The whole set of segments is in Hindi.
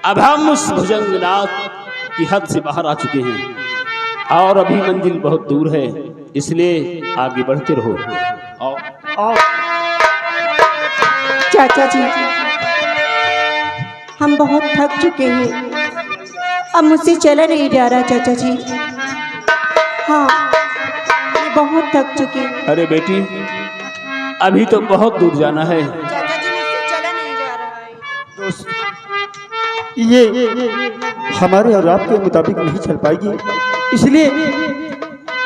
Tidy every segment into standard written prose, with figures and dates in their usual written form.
अब हम उस भुजंगनाथ की हद से बाहर आ चुके हैं और अभी मंजिल बहुत दूर है, इसलिए आगे बढ़ते रहो। आओ। चाचा जी, हम बहुत थक चुके हैं, अब मुझसे चला नहीं जा रहा चाचा जी। हाँ, मैं बहुत थक चुकी हूँ। अरे बेटी, अभी तो बहुत दूर जाना है। चाचा जी, मुझसे चला नहीं जा रहा है। दोस्त, ये हमारे और आपके मुताबिक नहीं चल पाएगी, इसलिए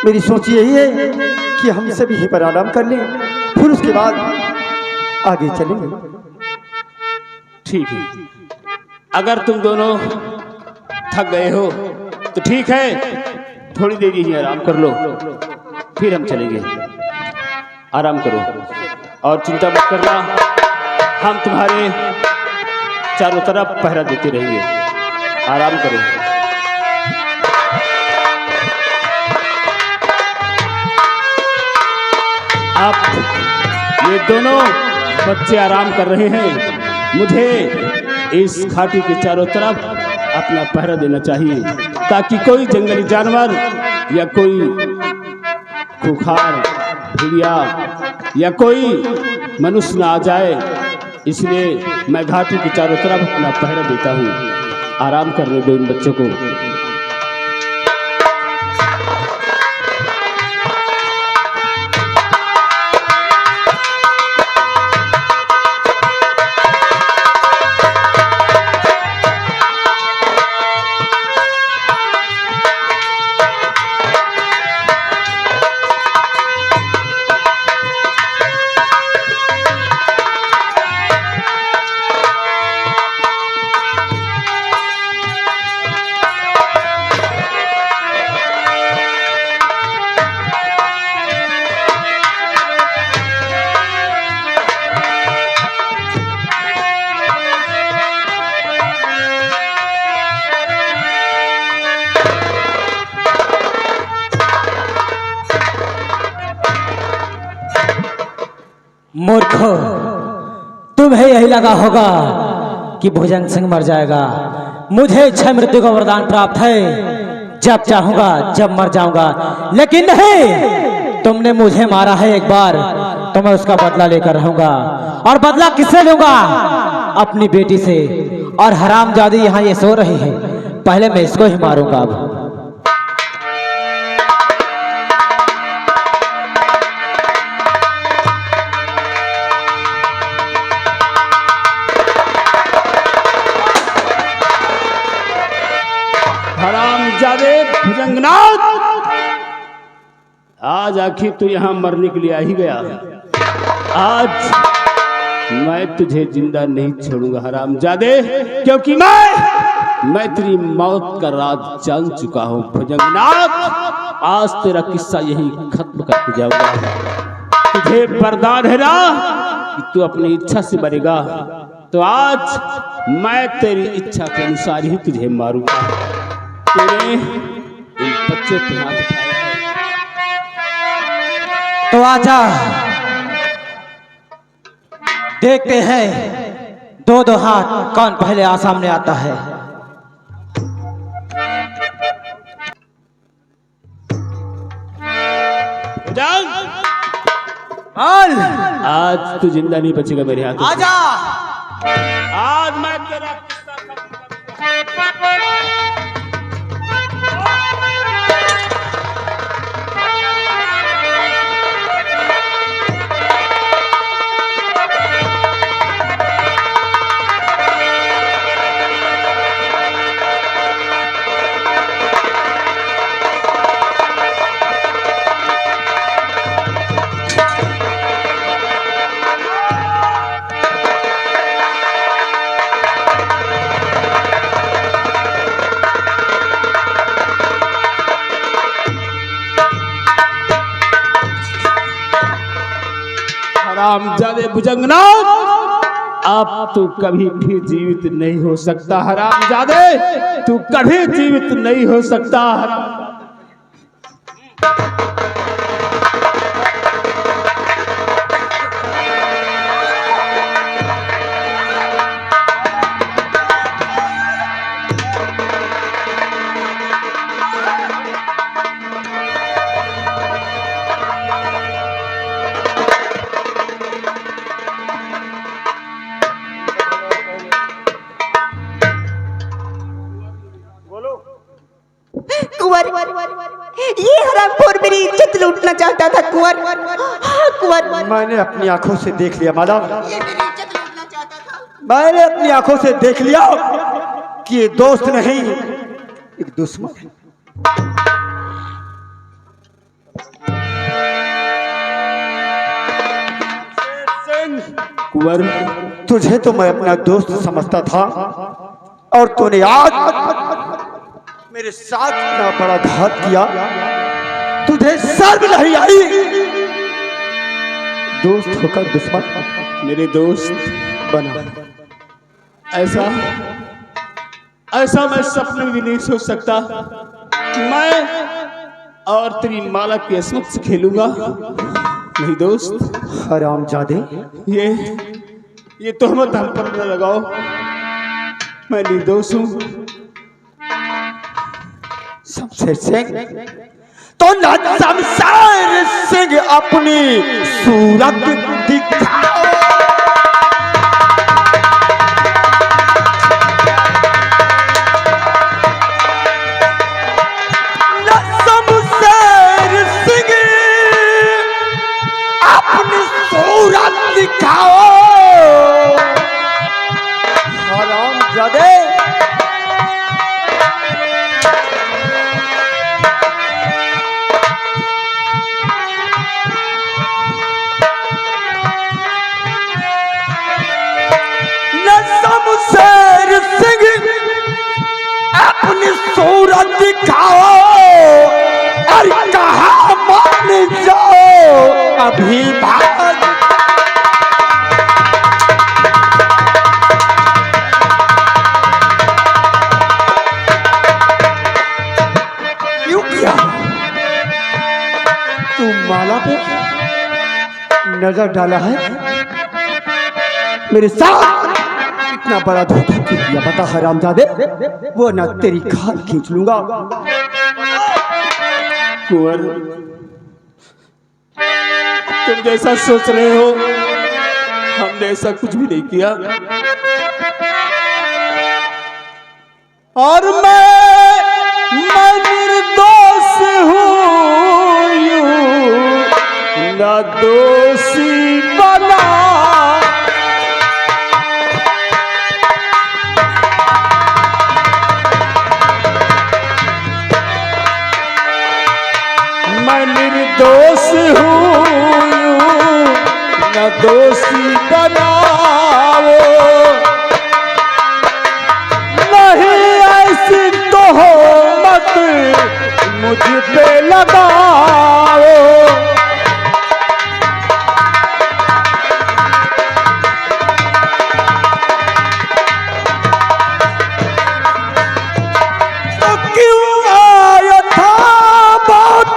मेरी सोच यही है कि हम सभी यहीं पर आराम कर लें, फिर उसके बाद आगे चलेंगे। ठीक है, अगर तुम दोनों थक गए हो तो ठीक है, थोड़ी देर यहीं आराम कर लो, फिर हम चलेंगे। आराम करो और चिंता मत करना, हम तुम्हारे चारों तरफ पहरा देते रहेंगे। आराम करो। आप ये दोनों बच्चे आराम कर रहे हैं, मुझे इस घाटी के चारों तरफ अपना पहरा देना चाहिए, ताकि कोई जंगली जानवर या कोई खूंखार भेड़िया या कोई मनुष्य ना आ जाए, इसलिए मैं घाटी के चारों तरफ अपना पहरा देता हूँ। आराम करने दो इन बच्चों को। मूर्खो, तुम्हें यही लगा होगा कि भुजंग सिंह मर जाएगा। मुझे इच्छा मृत्यु का वरदान प्राप्त है, जब चाहूंगा जब मर जाऊंगा, लेकिन नहीं, तुमने मुझे मारा है एक बार, तो मैं उसका बदला लेकर रहूंगा। और बदला किससे लूंगा? अपनी बेटी से। और हरामजादी यहाँ ये सो रही है, पहले मैं इसको ही मारूंगा। अब हरामजादे भुजंगनाथ, आज आखिर तू यहाँ मरने के लिए आ ही गया। आज मैं तुझे जिंदा नहीं छोड़ूंगा हरामजादे, क्योंकि मैं तेरी मौत का राज जान चुका हूँ भुजंगनाथ। आज तेरा किस्सा यही खत्म करके जाऊंगा। तुझे वरदान है ना कि तू अपनी इच्छा से मरेगा, तो आज मैं तेरी इच्छा के अनुसार ही तुझे मारूंगा। तूने इन बच्चों पे हाथ उठाया है, तो आजा, देखते हैं दो दो हाथ कौन पहले सामने आता है। आज तू जिंदा नहीं बचेगा मेरे हाथ। आजा, आज मैं तेरा किस्सा खत्म करूंगा। हरामजादे भुजंगनाथ, अब तू कभी भी जीवित नहीं हो सकता। हरामजादे, तू कभी जीवित नहीं हो सकता। ये हरामखोर मेरी इज्जत लूटना चाहता था कुंवर। हाँ कुंवर, मैंने अपनी आंखों से देख लिया माला, ये मेरी इज्जत लूटना चाहता था। मैंने अपनी आंखों से देख लिया कि ये दोस्त नहीं एक दुश्मन है। कुंवर, तुझे तो मैं अपना दोस्त समझता था और तूने आज मेरे साथ इतना बड़ा घात किया, तुझे शर्म नहीं आई? दोस्त होकर दुश्मन मेरे दोस्त बना। ऐसा ऐसा मैं सपने में भी नहीं सोच सकता कि मैं और तेरी माला की असमत से खेलूंगा। नहीं दोस्त, हरामजादे, ये तोहमत हम पर न लगाओ। मैं निर्दोष हूँ। शमशेर सिंह तो ना शमशेर सिंह अपनी सूरत दिखाओ। ना शमशेर सिंह अपनी सूरत दिखाओ। हरामजादे, शमशेर सिंह अपनी सूरत दिखाओ और कहा मान जाओ अभी भाग। क्यों किया? तू माला पे नजर डाला है, मेरे साथ इतना बड़ा धोखा क्यों किया? बता हरामजादे, वो ना तेरी खाल खींच लूंगा। कुंवर, तुम जैसा सोच रहे हो हमने ऐसा कुछ भी नहीं किया। और मैं निर्दोष हूँ, यूं ना दोषी बना। मैं निर्दोष हूँ, न दोषी बनाओ। नहीं ऐसी तो हो मत मुझ पे लगाओ। तो क्यों आया था बात,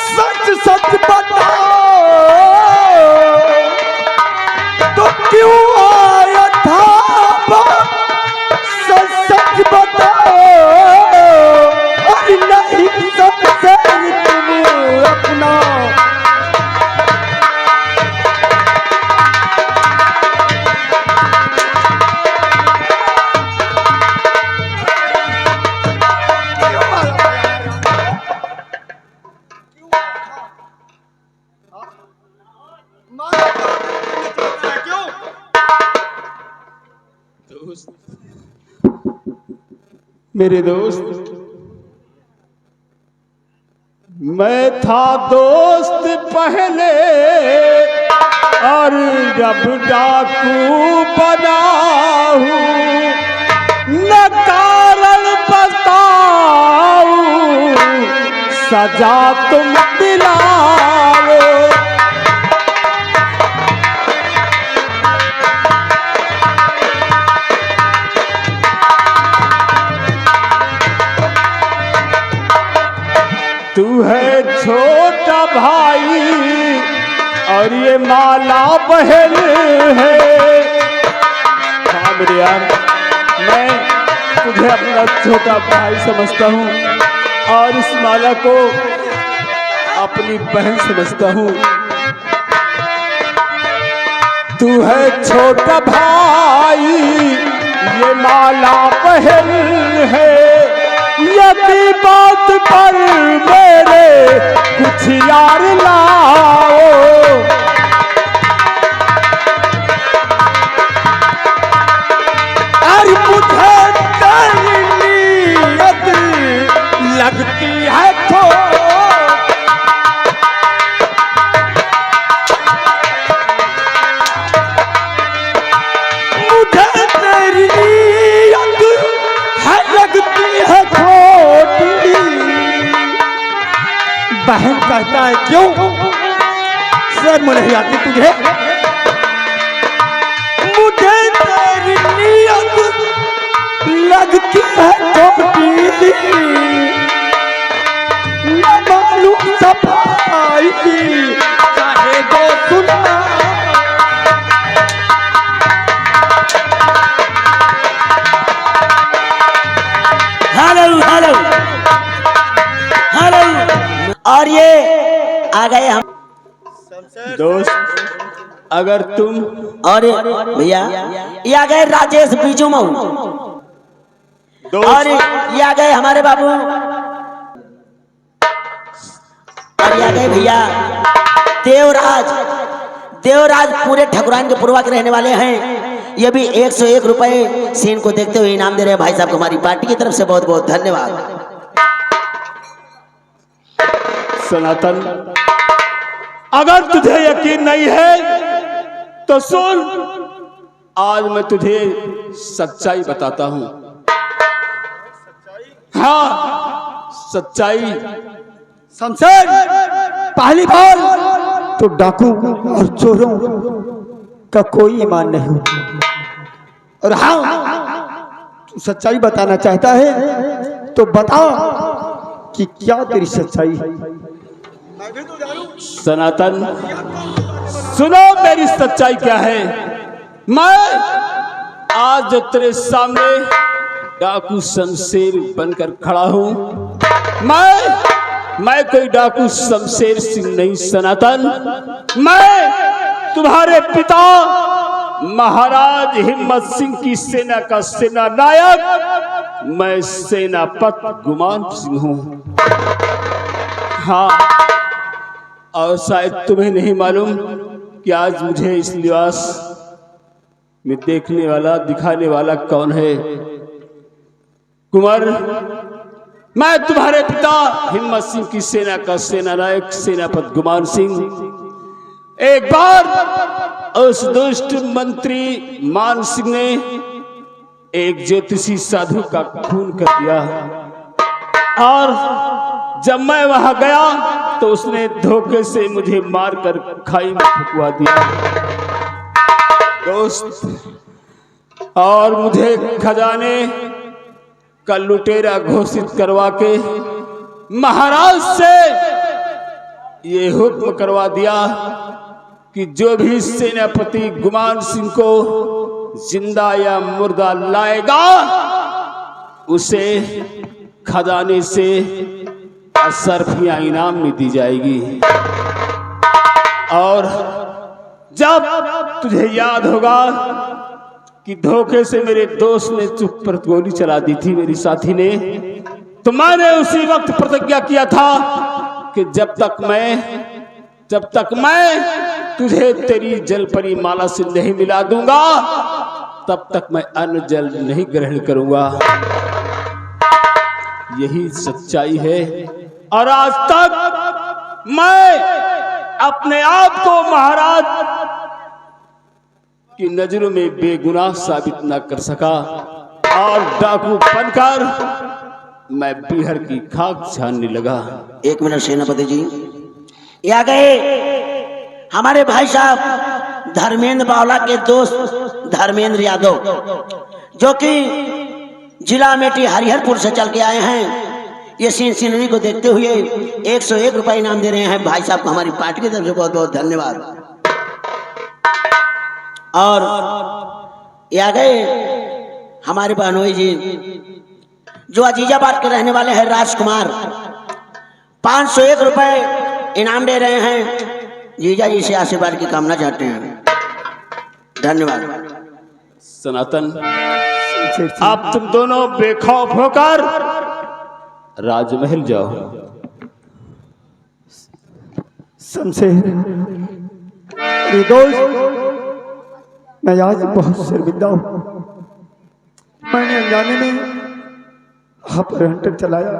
सच सच बताओ। तो क्यों आया था बात, सच सच बताओ। अरे नहीं सबसे तुम अपना दोस्त, मेरे दोस्त, मैं था दोस्त पहले और जब डाकू बना हूँ, न कारण बताऊं सजा तुम दिलाओ। तू है छोटा भाई और ये माला बहन है। हाँ मेरे यार, मैं तुझे अपना छोटा भाई समझता हूँ और इस माला को अपनी बहन समझता हूँ। तू है छोटा भाई, ये माला बहन है। यदि बात पर मेरे कुछ यार लाओ, और मुझे तेरी नीयत लगती है तो मुझे तेरी नीयत है लगती है खोटी। बहन कहता है क्यों शर्म नहीं आती तुझे? मुझे तेरी नीयत लगती है छोटी, न मालूम सफाई चाहे दो सुनना। Hello hello hello. और ये आ गए हम दोस्त, अगर तुम और भैया ये आ गए राजेश बीजू मऊ, और ये आ गए हमारे बाबू, और ये आ गए भैया देवराज। देवराज पूरे ठकुरान के पूर्वा के रहने वाले हैं। ये भी 101 रुपए सीन को देखते हुए इनाम दे रहे हैं भाई साहब को हमारी पार्टी की तरफ से। बहुत बहुत धन्यवाद। सनातन, अगर तुझे यकीन नहीं है तो सुन, आज मैं तुझे सच्चाई बताता हूं। हाँ, सच्चाई। शमशेर, पहली बार तो डाकू और चोरों का कोई ईमान नहीं होता। और हाँ, तू सच्चाई बताना चाहता है तो बता कि क्या तेरी सच्चाई है। सनातन, सुनो मेरी सच्चाई क्या है। मैं आज जो तेरे सामने डाकू शमशेर बनकर खड़ा हूं, मैं कोई डाकू शमशेर सिंह नहीं सनातन। मैं तुम्हारे पिता महाराज हिम्मत सिंह की सेना का सेना नायक, मैं सेनापति गुमान सिंह हूं। हाँ, और शायद तुम्हें नहीं मालूम कि आज मुझे इस लिबास में देखने वाला, दिखाने वाला कौन है। कुंवर, मैं तुम्हारे पिता हिम्मत सिंह की सेना का सेना नायक सेनापति गुमान सिंह एक बार उस दुष्ट मंत्री मान सिंह ने एक ज्योतिषी साधु का खून कर दिया, और जब मैं वहां गया तो उसने धोखे से मुझे मारकर खाई में फुकवा दिया दोस्त, और मुझे खजाने का लुटेरा घोषित करवा के महाराज से ये हुक्म करवा दिया कि जो भी सेनापति गुमान सिंह को जिंदा या मुर्दा लाएगा उसे खजाने से असरफियां इनाम में दी जाएगी। और जब तुझे याद होगा कि धोखे से मेरे दोस्त ने चुप पर गोली चला दी थी, मेरी साथी ने, तो मैंने उसी वक्त प्रतिज्ञा किया था कि जब तक मैं तुझे तेरी जलपरी माला से नहीं मिला दूंगा तब तक मैं अन्न जल नहीं ग्रहण करूंगा। यही सच्चाई है, और आज तक मैं अपने आप को महाराज की नजरों में बेगुनाह साबित न कर सका, और डाकू बनकर मैं बिहार की खाक छानने लगा। 1 मिनट सेनापति जी, ये आ गए हमारे भाई साहब धर्मेंद्र बावला के दोस्त धर्मेंद्र यादव, जो कि जिला मेटी हरिहरपुर से चल के आए हैं। ये सीनरी को देखते हुए 101 रुपए इनाम दे रहे हैं भाई साहब को हमारी पार्टी की तरफ से। बहुत बहुत धन्यवाद। और ये आ गए हमारे बहनोई जी, जो अजीजाबाद के रहने वाले हैं, राजकुमार, 501 रुपए इनाम दे रहे हैं। जीजा जी से आशीर्वाद की कामना चाहते हैं। धन्यवाद। सनातन, आप तुम दोनों बेखौफ होकर राजमहल जाओ। शमशेर अरे दोस्त, मैं आज बहुत शर्मिंदा हूँ। मैंने अनजाने में आप पर हंटर चलाया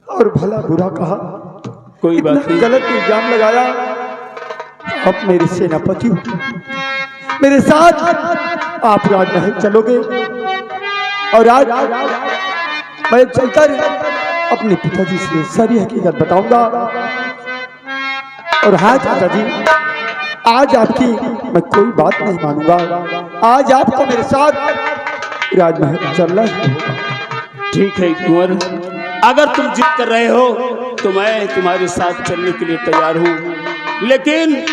और भला बुरा कहा, कोई बात नहीं। गलत इल्जाम लगाया। आप मेरे सेनापति हो, मेरे साथ आप राजमहल चलोगे और आज मैं चलकर अपने पिताजी से सारी हकीकत बताऊंगा। और हाँ चाचा जी, आज आपकी मैं कोई बात नहीं मानूंगा। आज आपको मेरे साथ राजमहल चलना ही होगा। ठीक है कुंवर, अगर तुम जिद कर रहे हो तो मैं तुम्हारे साथ चलने के लिए तैयार हूँ, लेकिन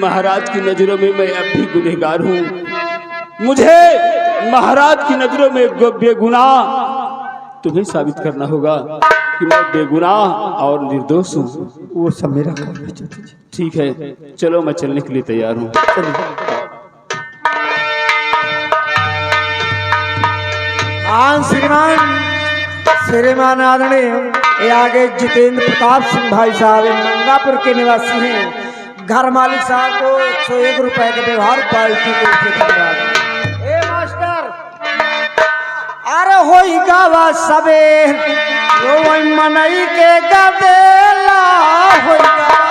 महाराज की नजरों में मैं अब भी गुनहगार हूँ। मुझे महाराज की नजरों में बेगुनाह तुम्हें साबित करना होगा कि मैं बेगुनाह और निर्दोष हूँ। वो सब मेरा काम है चाचा जी। ठीक है, चलो मैं चलने के लिए तैयार हूँ। हाँ श्रीमान आदरणीय, ये आगे जितेंद्र प्रताप सिंह भाई साहब मंगापुर के निवासी हैं। घर मालिक साहब को 101 रुपए का व्यवहार पार्टी के रूप में धन्यवाद। ए मास्टर, अरे होई गावा सबे मनई के गदेला होई गावा